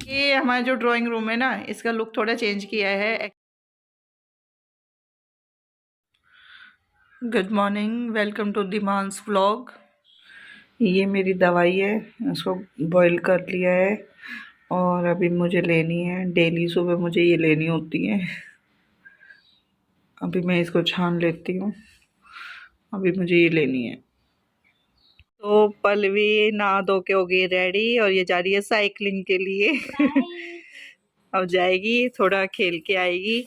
ये हमारा जो ड्राइंग रूम है ना, इसका लुक थोड़ा चेंज किया है। गुड मॉर्निंग, वेलकम टू दिमांस व्लॉग। ये मेरी दवाई है, इसको बॉईल कर लिया है और अभी मुझे लेनी है। डेली सुबह मुझे ये लेनी होती है। अभी मैं इसको छान लेती हूँ। अभी मुझे ये लेनी है। तो पलवी नहा धो के हो गई रेडी और ये जा रही है साइकिलिंग के लिए। अब जाएगी, थोड़ा खेल के आएगी।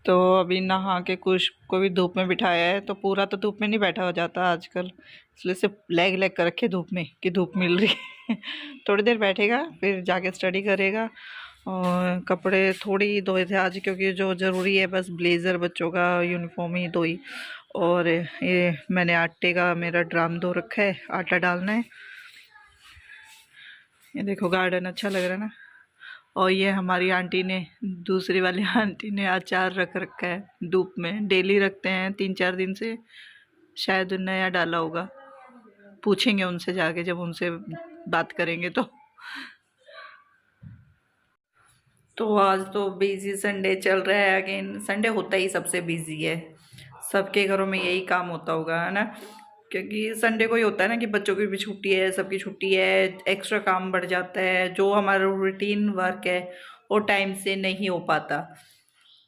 तो अभी नहा के कुछ को भी धूप में बिठाया है, तो पूरा तो धूप में नहीं बैठा हो जाता आजकल, इसलिए सिर्फ लेग लेग कर रखे धूप में कि धूप मिल रही है। थोड़ी देर बैठेगा फिर जाके स्टडी करेगा। और कपड़े थोड़ी ही धोए थे आज, क्योंकि जो ज़रूरी है बस ब्लेज़र बच्चों का यूनिफॉर्म ही धोई। और ये मैंने आटे का मेरा ड्राम धो रखा है, आटा डालना है। ये देखो गार्डन अच्छा लग रहा है ना। और ये हमारी आंटी ने, दूसरी वाली आंटी ने अचार रख रखा है धूप में। डेली रखते हैं 3-4 दिन से, शायद नया डाला होगा। पूछेंगे उनसे जाके जब उनसे बात करेंगे तो आज तो बिजी संडे चल रहा है। अगेन संडे होता ही सबसे बिजी है, सबके घरों में यही काम होता होगा, है ना। क्योंकि संडे को ही होता है ना कि बच्चों की भी छुट्टी है, सबकी छुट्टी है, एक्स्ट्रा काम बढ़ जाता है। जो हमारा रूटीन वर्क है वो टाइम से नहीं हो पाता,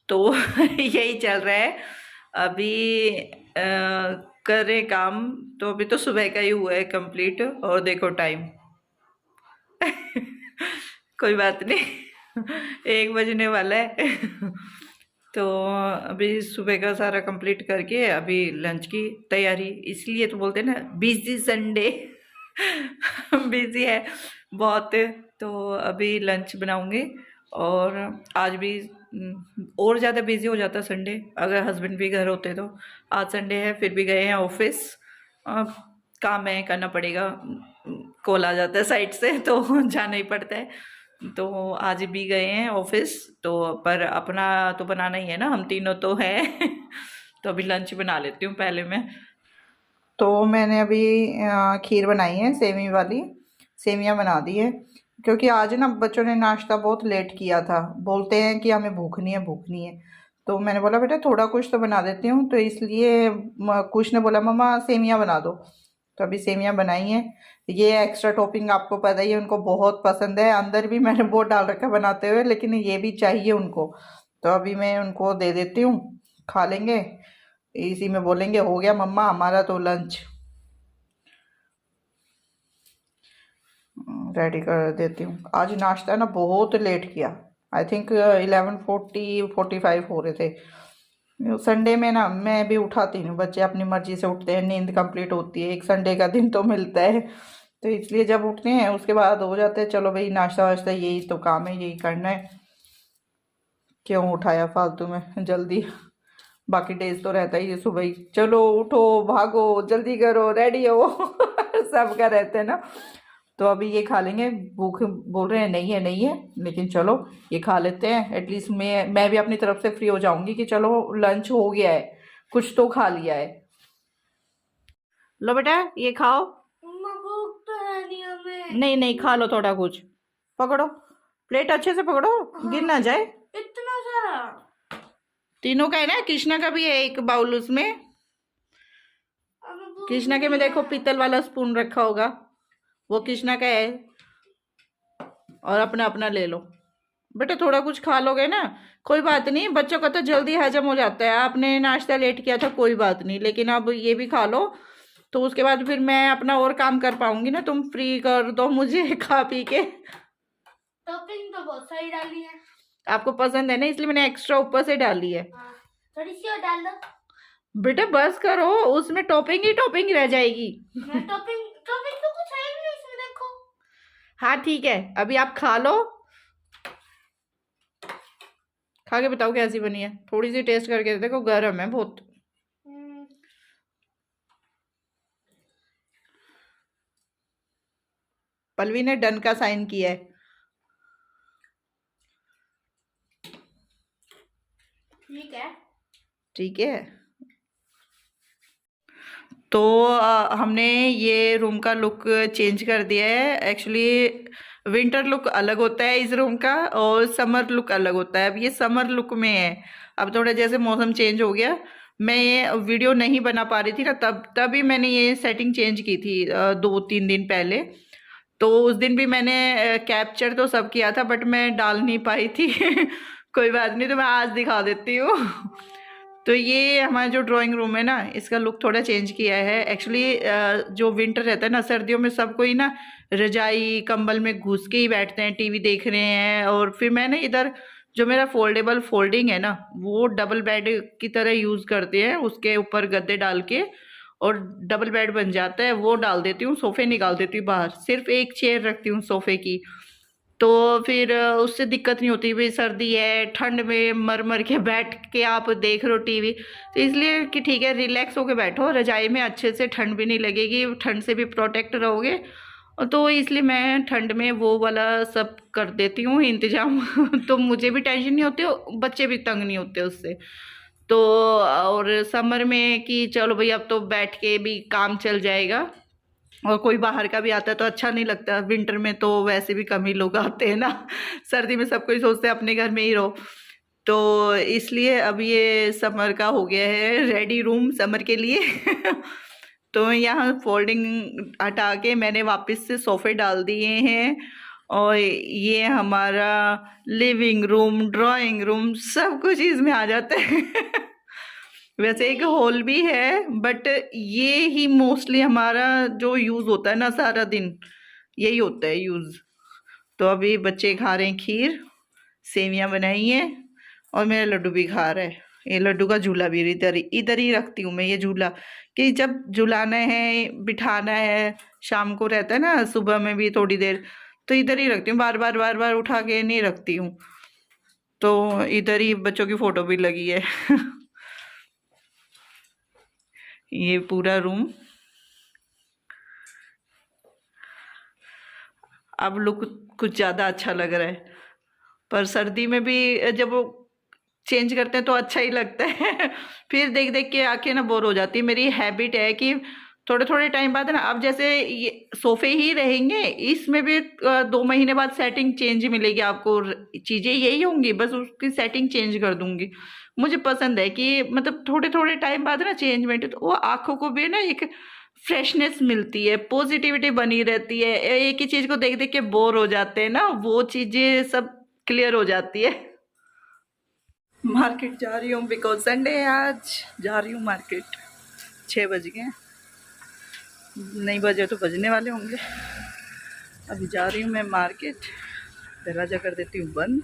तो यही चल रहा है अभी। करे काम तो अभी तो सुबह का ही हुआ है कंप्लीट, और देखो टाइम। कोई बात नहीं, 1 बजने वाला है। तो अभी सुबह का सारा कंप्लीट करके अभी लंच की तैयारी। इसलिए तो बोलते हैं ना बिजी संडे। बिजी है बहुत। तो अभी लंच बनाऊंगी। और आज भी और ज़्यादा बिजी हो जाता संडे अगर हस्बैंड भी घर होते तो। आज संडे है फिर भी गए हैं ऑफिस। काम है, करना पड़ेगा। कॉल आ जाता है साइट से तो जाना ही पड़ता है। तो आज भी गए हैं ऑफिस। तो पर अपना तो बनाना ही है ना, हम तीनों तो हैं। तो अभी लंच बना लेती हूँ पहले मैं। तो मैंने अभी खीर बनाई है, सेमी वाली सेमियाँ बना दी है। क्योंकि आज ना बच्चों ने नाश्ता बहुत लेट किया था, बोलते हैं कि हमें भूख नहीं है, भूख नहीं है। तो मैंने बोला बेटा थोड़ा कुछ तो बना देती हूँ, तो इसलिए कुछ ने बोला मम्मा सेमियाँ बना दो। तो अभी सेमियाँ बनाई हैं। ये एक्स्ट्रा टॉपिंग आपको पता ही है, उनको बहुत पसंद है। अंदर भी मैंने बहुत डाल रखा है बनाते हुए, लेकिन ये भी चाहिए उनको। तो अभी मैं उनको दे देती हूँ, खा लेंगे। इसी में बोलेंगे हो गया मम्मा हमारा तो लंच। रेडी कर देती हूँ। आज नाश्ता ना बहुत लेट किया। आई थिंक 11:45 हो रहे थे। संडे में ना मैं भी उठाती हूँ, बच्चे अपनी मर्जी से उठते हैं, नींद कंप्लीट होती है, एक संडे का दिन तो मिलता है। तो इसलिए जब उठते हैं उसके बाद हो जाते हैं चलो भाई नाश्ता वाश्ता, यही तो काम है, यही करना है। क्यों उठाया फालतू में जल्दी। बाकी डेज तो रहता ही है सुबह ही चलो उठो भागो जल्दी करो रेडी हो। सबका रहता है ना। तो अभी ये खा लेंगे। भूख बोल रहे हैं नहीं है नहीं है, लेकिन चलो ये खा लेते हैं। एटलीस्ट मैं भी अपनी तरफ से फ्री हो जाऊंगी कि चलो लंच हो गया है, कुछ तो खा लिया है। लो बेटा ये खाओ। भूख तो है नहीं हमें। नहीं नहीं खा लो थोड़ा कुछ। पकड़ो प्लेट अच्छे से पकड़ो, हाँ, गिर ना जाए। इतना सारा तीनों का है ना, कृष्णा का भी है एक बाउल उसमें। कृष्णा के में देखो पीतल वाला स्पून रखा होगा, वो कृष्णा का है। और अपना अपना ले लो बेटा, थोड़ा कुछ खा लोगे ना कोई बात नहीं। बच्चों का तो जल्दी हजम हो जाता है। आपने नाश्ता लेट किया था कोई बात नहीं, लेकिन अब ये भी खा लो तो उसके बाद फिर मैं अपना और काम कर पाऊंगी ना। तुम फ्री कर दो मुझे खा पी के। टॉपिंग तो बहुत सारी डाली है, आपको पसंद है ना, इसलिए मैंने एक्स्ट्रा ऊपर से डाली है। हाँ, थोड़ी सी और डाल दो बेटा, बस करो, उसमें टॉपिंग ही टॉपिंग रह जाएगी। टॉपिंग टॉपिंग तो कुछ है ही नहीं इसमें देखो। हाँ ठीक है, अभी आप खा लो, खा के बताओ कैसी बनी है। थोड़ी सी टेस्ट करके देखो, गर्म है बहुत। पल्लवी ने डन का साइन किया है। ठीक है ठीक है। तो हमने ये रूम का लुक चेंज कर दिया है। एक्चुअली विंटर लुक अलग होता है इस रूम का और समर लुक अलग होता है। अब ये समर लुक में है। अब थोड़ा जैसे मौसम चेंज हो गया, मैं ये वीडियो नहीं बना पा रही थी ना, तभी मैंने ये सेटिंग चेंज की थी 2-3 दिन पहले। तो उस दिन भी मैंने कैप्चर तो सब किया था बट मैं डाल नहीं पाई थी। कोई बात नहीं, तो मैं आज दिखा देती हूँ। तो ये हमारा जो ड्राइंग रूम है ना, इसका लुक थोड़ा चेंज किया है। एक्चुअली जो विंटर रहता है ना, सर्दियों में सब कोई ना रजाई कंबल में घुस के ही बैठते हैं, टीवी देख रहे हैं। और फिर मैंने इधर जो मेरा फोल्डेबल फोल्डिंग है ना, वो डबल बेड की तरह यूज़ करते हैं, उसके ऊपर गद्दे डाल के और डबल बेड बन जाता है, वो डाल देती हूँ। सोफ़े निकाल देती हूँ बाहर, सिर्फ एक चेयर रखती हूँ सोफ़े की। तो फिर उससे दिक्कत नहीं होती। भाई सर्दी है, ठंड में मर मर के बैठ के आप देख रहे हो टीवी, तो इसलिए कि ठीक है रिलैक्स होके बैठो रजाई में, अच्छे से ठंड भी नहीं लगेगी, ठंड से भी प्रोटेक्ट रहोगे। तो इसलिए मैं ठंड में वो वाला सब कर देती हूँ इंतजाम। तो मुझे भी टेंशन नहीं होती, बच्चे भी तंग नहीं होते उससे। तो और समर में कि चलो भाई अब तो बैठ के भी काम चल जाएगा, और कोई बाहर का भी आता है तो अच्छा नहीं लगता। विंटर में तो वैसे भी कम ही लोग आते हैं ना, सर्दी में सब कोई सोचते हैं अपने घर में ही रहो। तो इसलिए अब ये समर का हो गया है रेडी रूम समर के लिए। तो यहाँ फोल्डिंग हटा के मैंने वापस से सोफ़े डाल दिए हैं, और ये हमारा लिविंग रूम, ड्राइंग रूम, सब कुछ इसमें आ जाता है। वैसे एक हॉल भी है बट ये ही मोस्टली हमारा जो यूज़ होता है ना, सारा दिन यही होता है यूज़। तो अभी बच्चे खा रहे हैं खीर, सेवियां बनाई हैं, और मेरा लड्डू भी खा रहा है। ये लड्डू का झूला भी इधर ही रखती हूँ मैं, ये झूला कि जब झुलाना है बिठाना है, शाम को रहता है ना, सुबह में भी थोड़ी देर, तो इधर ही रखती हूँ, बार बार उठा के नहीं रखती हूँ। तो इधर ही बच्चों की फ़ोटो भी लगी है। ये पूरा रूम अब लुक कुछ ज़्यादा अच्छा लग रहा है, पर सर्दी में भी जब वो चेंज करते हैं तो अच्छा ही लगता है। फिर देख देख के आंखें ना बोर हो जाती है। मेरी हैबिट है कि थोड़े थोड़े टाइम बाद ना, अब जैसे ये सोफ़े ही रहेंगे, इसमें भी 2 महीने बाद सेटिंग चेंज मिलेगी आपको। चीज़ें यही होंगी, बस उसकी सेटिंग चेंज कर दूंगी। मुझे पसंद है कि मतलब थोड़े थोड़े टाइम बाद ना चेंजमेंट, तो वो आँखों को भी ना एक फ्रेशनेस मिलती है, पॉजिटिविटी बनी रहती है। एक ही चीज़ को देख देख के बोर हो जाते हैं ना, वो चीज़ें सब क्लियर हो जाती है। मार्केट जा रही हूँ बिकॉज संडे है, आज जा रही हूँ मार्केट। 6 बज गए, नहीं बजे तो बजने वाले होंगे। अभी जा रही हूँ मैं मार्केट, दरवाज़ा कर देती हूँ बंद।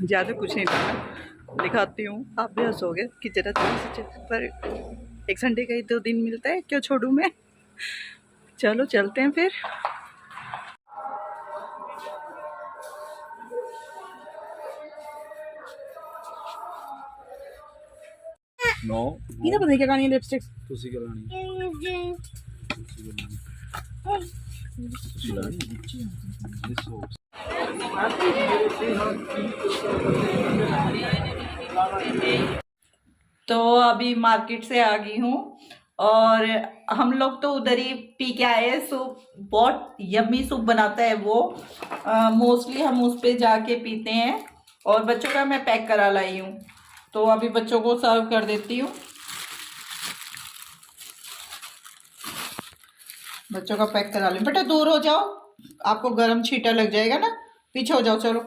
ज़्यादा कुछ नहीं करना, दिखाती हूँ। आप भी हंसोगे कि जरा थोड़ी सी, पर एक संडे का ही 2 दिन मिलता है, क्यों छोड़ूँ मैं। चलो चलते हैं फिर। नो ਇਹਦਾ ਪਤਾ ਨਹੀਂ ਕੀ ਕਰਨੀ ਲਿਪਸਟਿਕ ਤੁਸੀਂ ਕਿਉਂ ਲਾਣੀ ਤੁਸੀਂ ਲਾਣੀ ਦੱਸੋ तो अभी मार्केट से आ गई हूँ, और हम लोग तो उधर ही पी के आए हैं सूप। बहुत यम्मी सूप बनाता है वो, मोस्टली हम उस पे जाके पीते हैं। और बच्चों का मैं पैक करा लाई हूँ, तो अभी बच्चों को सर्व कर देती हूँ। बच्चों का पैक करा लूँ। बेटा दूर हो जाओ, आपको गर्म छींटा लग जाएगा ना, पीछे हो जाओ। चलो,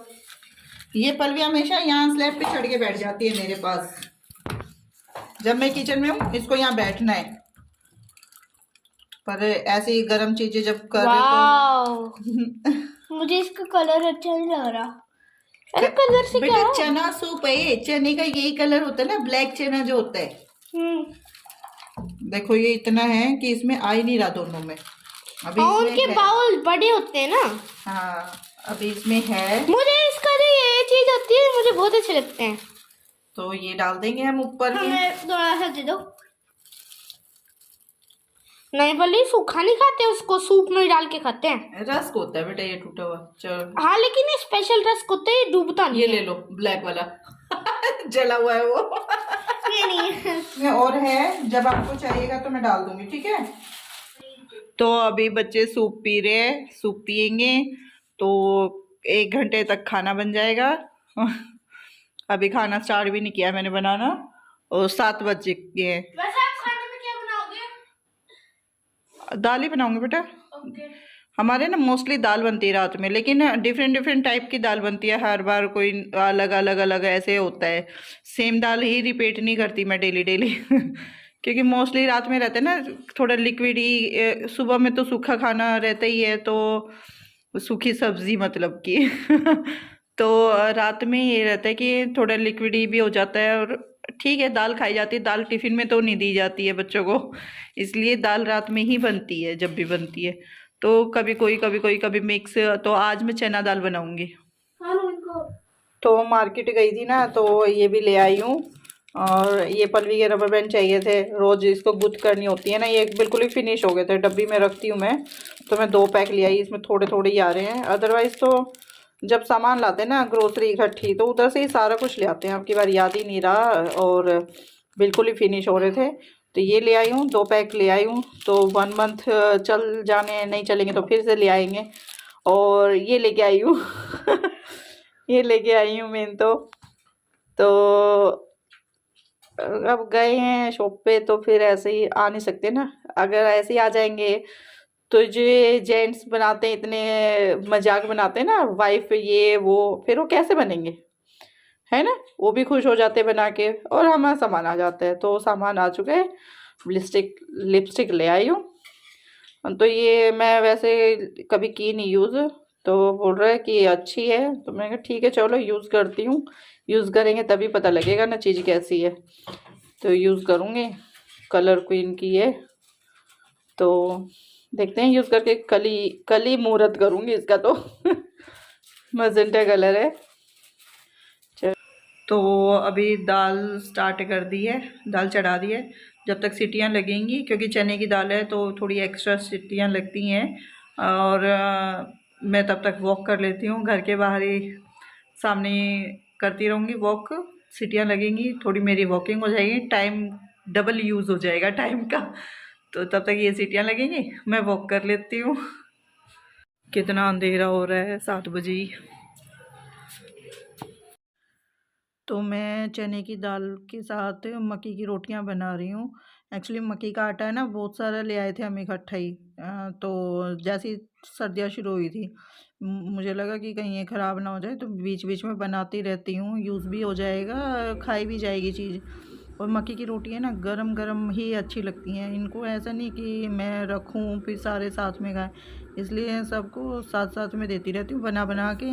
ये पलवी हमेशा यहाँ स्लैब पे चढ़ के बैठ जाती है मेरे पास। जब मैं किचन में हूँ इसको यहाँ बैठना है, पर ऐसी गर्म चीजें जब कर रहे तो मुझे इसका कलर अच्छा नहीं लग रहा। अरे कलर से बेटा चना सूप है, चने का यही कलर होता है ना, ब्लैक चना जो होता है। देखो ये इतना है कि इसमें आ ही नहीं रहा दोनों में। अभी उनके बाउल बड़े होते हैं ना। हाँ, अभी इसमें है। मुझे इसका जो ये चीज होती है मुझे बहुत अच्छे लगते हैं, तो ये डाल देंगे हम ऊपर। हमें थोड़ा सा दे दो। नहीं बोली सूखा नहीं खाते, उसको सूप में डाल के खाते हैं। रस्क होता है बेटा ये टूटा हुआ। चलो हाँ, लेकिन ये स्पेशल रस्क होता है, ये डूबता नहीं। ये ले लो ब्लैक वाला। जला हुआ है वो। में और है, जब आपको चाहिएगा तो मैं डाल दूंगी, ठीक है। तो अभी बच्चे सूप पी रहे हैं, सूप पियेंगे तो 1 घंटे तक खाना बन जाएगा। अभी खाना स्टार्ट भी नहीं किया मैंने बनाना, और 7 बज गए हैं। वैसे आप खाने में क्या बनाओगे? दाल ही बनाऊंगी बेटा। ओके। हमारे ना मोस्टली दाल बनती है रात में, लेकिन डिफरेंट डिफरेंट टाइप की दाल बनती है हर बार, कोई अलग अलग अलग ऐसे होता है। सेम दाल ही रिपीट नहीं करती मैं डेली डेली क्योंकि मोस्टली रात में रहता है ना थोड़ा लिक्विड ही, सुबह में तो सूखा खाना रहता ही है, तो सूखी सब्जी मतलब कि तो रात में ये रहता है कि थोड़ा लिक्विड ही भी हो जाता है, और ठीक है दाल खाई जाती है। दाल टिफ़िन में तो नहीं दी जाती है बच्चों को, इसलिए दाल रात में ही बनती है जब भी बनती है। तो कभी कोई कभी कोई कभी मिक्स, तो आज मैं चना दाल बनाऊंगी। तो मार्केट गई थी ना, तो ये भी ले आई हूँ, और ये पलवी के रबर बैंड चाहिए थे, रोज़ इसको गुथ करनी होती है ना। ये बिल्कुल ही फिनिश हो गए थे, डब्बी में रखती हूँ मैं, तो मैं 2 पैक ले आई। इसमें थोड़े थोड़े ही आ रहे हैं, अदरवाइज़ तो जब सामान लाते हैं ना ग्रोसरी इकट्ठी, तो उधर से ही सारा कुछ ले आते हैं। अब की बार याद ही नहीं रहा, और बिल्कुल ही फिनिश हो रहे थे, तो ये ले आई हूँ। 2 पैक ले आई हूँ, तो 1 मंथ चल जाने, नहीं चलेंगे तो फिर से ले आएंगे। और ये लेके आई हूँ ये लेके आई हूँ मेन तो अब गए हैं शॉप पे, तो फिर ऐसे ही आ नहीं सकते ना। अगर ऐसे ही आ जाएंगे तो जो जेंट्स बनाते हैं, इतने मजाक बनाते हैं ना, वाइफ ये वो, फिर वो कैसे बनेंगे, है ना। वो भी खुश हो जाते बना के, और हमारा सामान आ जाता है। तो सामान आ चुका है, लिपस्टिक ले आई हूँ। तो ये मैं वैसे कभी की नहीं यूज़, तो बोल रहा है कि अच्छी है, तो मैंने कहा ठीक है चलो यूज़ करती हूँ। यूज़ करेंगे तभी पता लगेगा ना चीज़ कैसी है, तो यूज़ करूँगी। कलर क्वीन की है, तो देखते हैं यूज़ करके, कल ही मुहूर्त करूँगी इसका तो मजेंटा कलर है। तो अभी दाल स्टार्ट कर दी है, दाल चढ़ा दी है। जब तक सीटियाँ लगेंगी, क्योंकि चने की दाल है तो थोड़ी एक्स्ट्रा सीटियाँ लगती हैं, और मैं तब तक वॉक कर लेती हूँ। घर के बाहर ही सामने करती रहूँगी वॉक, सीटियाँ लगेंगी, थोड़ी मेरी वॉकिंग हो जाएगी, टाइम डबल यूज़ हो जाएगा टाइम का। तो तब तक ये सीटियाँ लगेंगी, मैं वॉक कर लेती हूँ। कितना अंधेरा हो रहा है, 7 बजे ही। तो मैं चने की दाल के साथ मक्की की रोटियां बना रही हूँ। एक्चुअली मक्की का आटा है ना, बहुत सारा ले आए थे हम इकट्ठा ही। तो जैसी सर्दियाँ शुरू हुई थी, मुझे लगा कि कहीं ये ख़राब ना हो जाए, तो बीच बीच में बनाती रहती हूँ, यूज़ भी हो जाएगा, खाई भी जाएगी चीज़। और मक्की की रोटियाँ ना गरम गरम ही अच्छी लगती हैं, इनको ऐसा नहीं कि मैं रखूँ फिर सारे साथ में खाएं, इसलिए सबको साथ साथ में देती रहती हूँ बना बना के,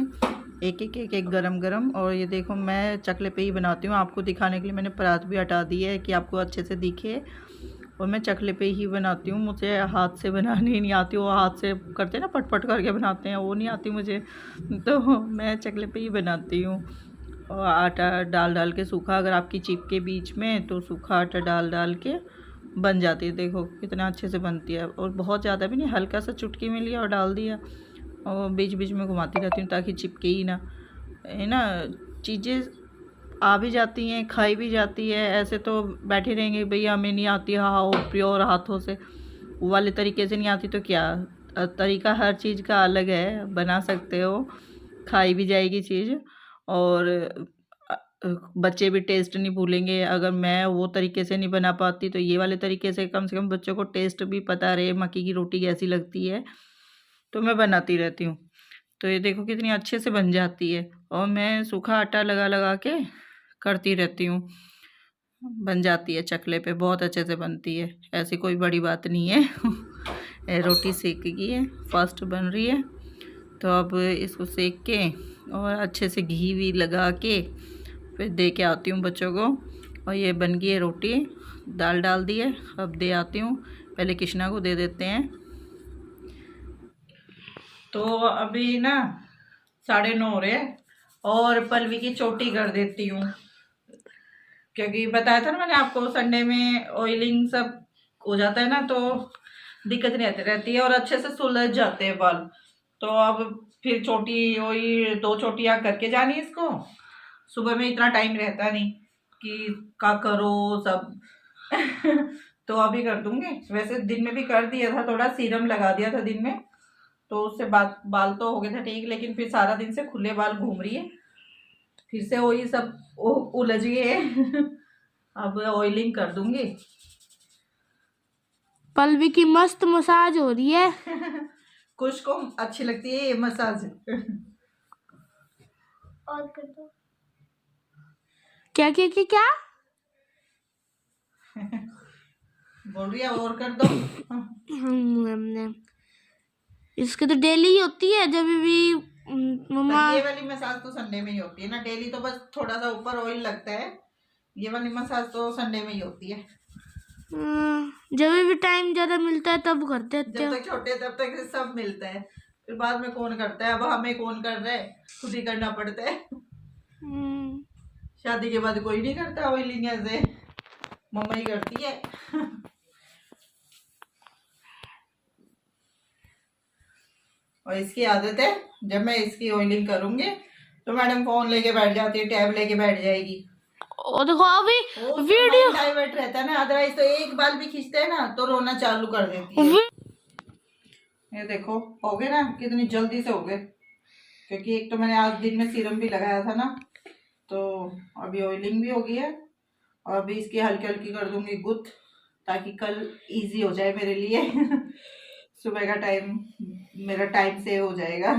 एक गरम गरम। और ये देखो मैं चकले पे ही बनाती हूँ, आपको दिखाने के लिए मैंने परात भी हटा दी है कि आपको अच्छे से दिखे। और मैं चकले पे ही बनाती हूँ, मुझे हाथ से बनानी नहीं आती, वो हाथ से करते हैं ना पट करके बनाते हैं, वो नहीं आती मुझे, तो मैं चकले पे ही बनाती हूँ। और आटा डाल के सूखा, अगर आपकी चिप के बीच में, तो सूखा आटा डाल के बन जाती है। देखो कितना अच्छे से बनती है, और बहुत ज़्यादा भी नहीं, हल्का सा चुटकी में लिया और डाल दिया, और बीच बीच में घुमाती रहती हूँ ताकि चिपके ही ना, है ना। चीज़ें आ भी जाती हैं, खाई भी जाती है। ऐसे तो बैठे रहेंगे भैया हमें नहीं आती, हाँ प्योर हाथों से वो वाले तरीके से नहीं आती, तो क्या तरीका हर चीज़ का अलग है, बना सकते हो, खाई भी जाएगी चीज़, और बच्चे भी टेस्ट नहीं भूलेंगे। अगर मैं वो तरीके से नहीं बना पाती, तो ये वाले तरीके से कम बच्चों को टेस्ट भी पता रहे मक्की की रोटी कैसी लगती है, तो मैं बनाती रहती हूँ। तो ये देखो कितनी अच्छे से बन जाती है, और मैं सूखा आटा लगा के करती रहती हूँ, बन जाती है चकले पे, बहुत अच्छे से बनती है, ऐसी कोई बड़ी बात नहीं है। रोटी सेक गई है, फास्ट बन रही है, तो अब इसको सेक के और अच्छे से घी भी लगा के फिर दे के आती हूँ बच्चों को। और ये बन गई है रोटी, दाल डाल दी है, अब दे आती हूँ, पहले कृष्णा को दे देते हैं। तो अभी ना 9:30 हो रहे हैं, और पलवी की चोटी कर देती हूँ, क्योंकि बताया था ना मैंने आपको, संडे में ऑयलिंग सब हो जाता है ना, तो दिक्कत नहीं रहती है, और अच्छे से सुलझ जाते हैं बाल। तो अब फिर चोटी, वही 2 चोटियाँ करके जानी इसको, सुबह में इतना टाइम रहता नहीं, कि का करो सब तो अभी कर दूंगी। वैसे दिन में भी कर दिया था, थोड़ा सीरम लगा दिया था दिन में, तो उससे बाल तो हो गए थे ठीक, लेकिन फिर सारा दिन से खुले बाल घूम रही है, फिर से वही सब उलझ गए अब ऑयलिंग कर दूंगी। पल्लवी की मस्त मसाज हो रही है। कुछ को अच्छी लगती है ये मसाज। और कर दो। क्या क्या क्या क्या बोल रही है और कर दो। इसके तो डेली ही होती है जब भी मम्मा। ये वाली मसाज तो संडे में ही होती है ना, डेली तो बस थोड़ा सा ऊपर ऑयल लगता है, ये वाली मसाज तो संडे में ही होती है। जब भी टाइम ज्यादा मिलता है तब कर देते जब तक छोटे तब तक सब मिलता है, फिर बाद में कौन करता है, अब हमें कौन कर रहा है, खुद ही करना पड़ता है। शादी के बाद कोई नहीं करता ऑयलिंग, ऐसे मम्मा ही करती है। और इसकी आदत है, जब मैं इसकी ऑयलिंग करूंगी तो मैडम फोन लेके बैठ जाती है, टैब लेके बैठ जाएगी। और देखो अभी वीडियो डाइवर्ट रहता है ना, अदरवाइज तो एक बाल भी खींचते हैं ना तो रोना चालू कर देती है। ये देखो हो गए ना, कितनी जल्दी से हो गए, क्योंकि एक तो मैंने आज दिन में सीरम भी लगाया था ना, तो अभी ऑयलिंग भी हो गई है। और अभी इसकी हल्की हल्की कर दूंगी गुथ, ताकि कल इजी हो जाए मेरे लिए। सुबह का टाइम मेरा टाइम सेव हो जाएगा।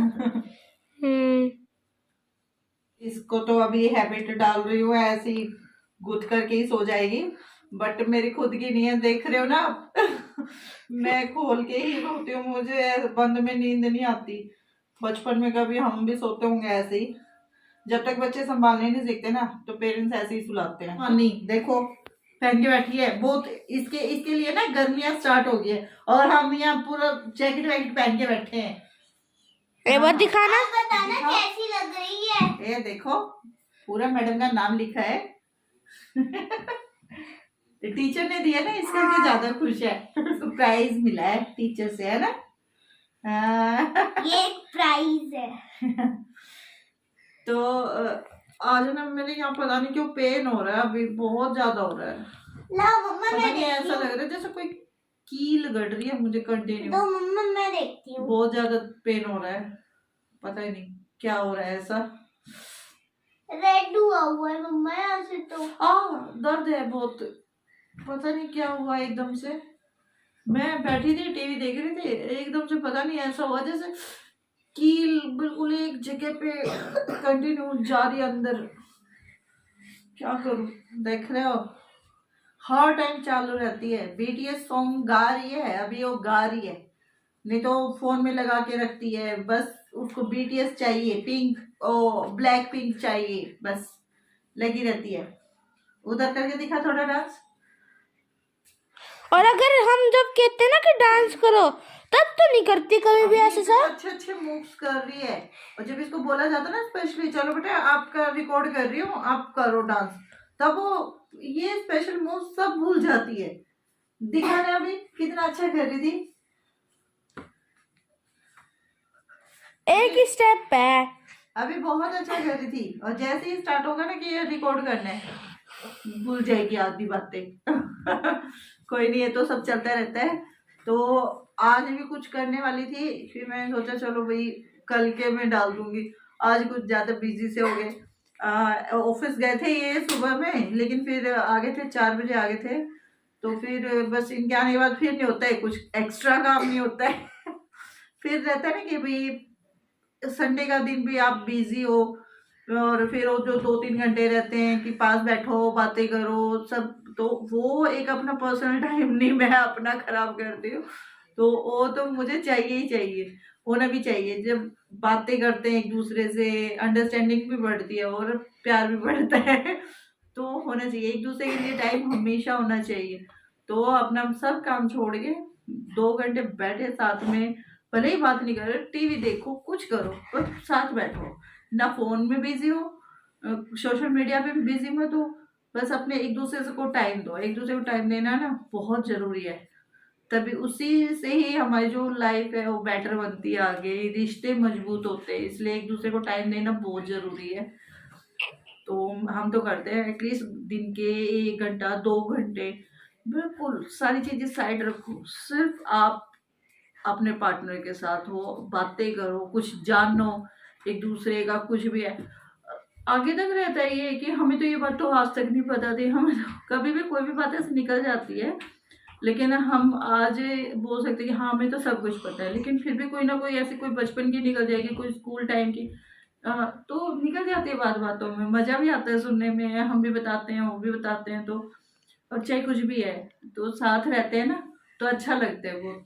इसको तो अभी हैबिट डाल रही हूँ, ऐसे ही गुथ करके ही सो जाएगी, बट मेरी खुद की नहीं है, देख रहे हो ना आप। मैं खोल के ही सोती हूँ, मुझे बंद में नींद नहीं आती। बचपन में कभी हम भी सोते होंगे ऐसे ही, जब तक बच्चे संभालने नहीं सीखते ना तो पेरेंट्स ऐसे ही सुलाते हैं। हाँ नहीं देखो पहन के बैठी है, बहुत इसके लिए ना गर्मियां स्टार्ट हो गई है, और हम यहाँ पूरा जैकेट वैकेट पहन के बैठे हैं। एक बार दिखाना, बताना कैसी लग रही है। ये देखो पूरा मैडम का नाम लिखा है। टीचर ने दिया ना, इसका के ज्यादा खुश है। प्राइज मिला है टीचर से, है ना। ये एक प्राइज है। तो आज ना मेरे यहाँ पता नहीं क्यों पेन हो रहा है, अभी बहुत ज्यादा हो रहा है। ला मम्मा पता मैं नहीं ऐसा देखती लग रहा है जैसे कोई कील गड़ रही है मुझे कंटिन्यू। तो मम्मा मैं देखती हूँ। बहुत ज्यादा पेन हो रहा है, पता ही नहीं क्या हो रहा है ऐसा। रेड हुआ है मम्मा यहाँ से तो। दर्द है बहुत, पता नहीं क्या हुआ एकदम से। मैं बैठी थी टीवी देख रही थी, एकदम से पता नहीं ऐसा हुआ जैसे कील बिल्कुल एक जगह पे कंटिन्यू जा रही है अंदर। क्या करूं, देख रहे हो हर टाइम चालू रहती है। बीटीएस सॉन्ग गा रही है, अभी वो गा रही है, नहीं तो फोन में लगा के रखती है, बस उसको बीटीएस चाहिए, पिंक ओ ब्लैक पिंक चाहिए, बस लगी रहती है। उधर करके दिखा थोड़ा डांस। और अगर हम जब कहते हैं ना कि डांस करो तब तो नहीं करती कभी भी ऐसे सर। अच्छे अच्छे मूव्स कर रही है, और जब इसको बोला जाता है ना स्पेशली चलो बेटा आपका रिकॉर्ड कर रही हूँ आप करो डांस, तब वो ये स्पेशल मूव सब भूल जाती है। दिखाने अभी कितना अच्छा कर रही थी, एक ही स्टेप है, अभी बहुत अच्छा कर रही थी, और जैसे ही स्टार्ट होगा ना कि ये रिकॉर्ड करना है भूल जाएगी आधी बातें। कोई नहीं, ये तो सब चलता रहता है। तो आज भी कुछ करने वाली थी, फिर मैंने सोचा चलो भाई कल के मैं डाल दूंगी, आज कुछ ज्यादा बिजी से हो गए। ऑफिस गए थे ये सुबह में, लेकिन फिर आ गए थे 4 बजे आ गए थे, तो फिर बस इनके आने के बाद फिर नहीं होता है कुछ एक्स्ट्रा काम नहीं होता है। फिर रहता है ना कि भाई संडे का दिन भी आप बिजी हो, और फिर वो जो 2-3 घंटे रहते हैं कि पास बैठो बातें करो सब, तो वो एक अपना पर्सनल टाइम नहीं मैं अपना खराब करती हूँ, तो वो तो मुझे चाहिए ही चाहिए, होना भी चाहिए। जब बातें करते हैं एक दूसरे से अंडरस्टैंडिंग भी बढ़ती है और प्यार भी बढ़ता है, तो होना चाहिए एक दूसरे के लिए टाइम हमेशा होना चाहिए। तो अपना सब काम छोड़ के 2 घंटे बैठे साथ में, भले ही बात नहीं करो, टीवी देखो कुछ करो, पर साथ बैठो, ना फोन में बिजी हो, सोशल मीडिया पे बिजी मत हो, बस अपने एक दूसरे को टाइम दो। एक दूसरे को टाइम देना ना बहुत जरूरी है, तभी उसी से ही हमारी जो लाइफ है वो बेटर बनती है, आगे रिश्ते मजबूत होते हैं, इसलिए एक दूसरे को टाइम देना बहुत जरूरी है। तो हम तो करते हैं एटलीस्ट दिन के 1 घंटा 2 घंटे, बिल्कुल सारी चीजें साइड रखो, सिर्फ आप अपने पार्टनर के साथ हो, बातें करो, कुछ जानो एक दूसरे का, कुछ भी है। आगे तक रहता है ये कि हमें तो ये बात तो आज तक नहीं पता थी, हमें तो कभी भी कोई भी बात ऐसे निकल जाती है, लेकिन हम आज बोल सकते हैं कि हाँ हमें तो सब कुछ पता है, लेकिन फिर भी कोई ना कोई ऐसी कोई बचपन की निकल जाएगी, कोई स्कूल टाइम की, तो निकल जाती है बातों में, मजा भी आता है सुनने में, हम भी बताते हैं वो भी बताते हैं, तो और चाहे कुछ भी है तो साथ रहते हैं ना, तो अच्छा लगता है बहुत।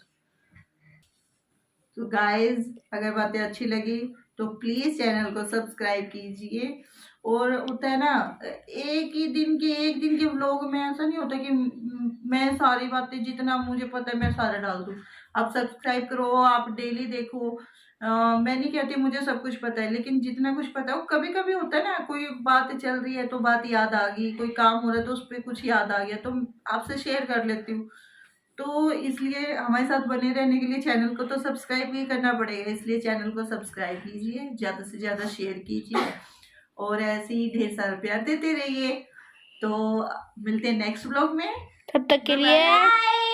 तो गाइस अगर बातें अच्छी लगी तो प्लीज चैनल को सब्सक्राइब कीजिए। और होता है ना, एक दिन के व्लॉग में ऐसा नहीं होता कि मैं सारी बातें जितना मुझे पता है मैं सारा डाल दूं। आप सब्सक्राइब करो, आप डेली देखो। मैं नहीं कहती मुझे सब कुछ पता है, लेकिन जितना कुछ पता है वो कभी कभी होता है ना, कोई बात चल रही है तो बात याद आ गई, कोई काम हो रहा है तो उस पर कुछ याद आ गया तो आपसे शेयर कर लेती हूँ। तो इसलिए हमारे साथ बने रहने के लिए चैनल को तो सब्सक्राइब ही करना पड़ेगा, इसलिए चैनल को सब्सक्राइब कीजिए, ज़्यादा से ज़्यादा शेयर कीजिए और ऐसे ही ढेर सारा प्यार देते रहिए। तो मिलते हैं नेक्स्ट व्लॉग में, तब तक के लिए बाय।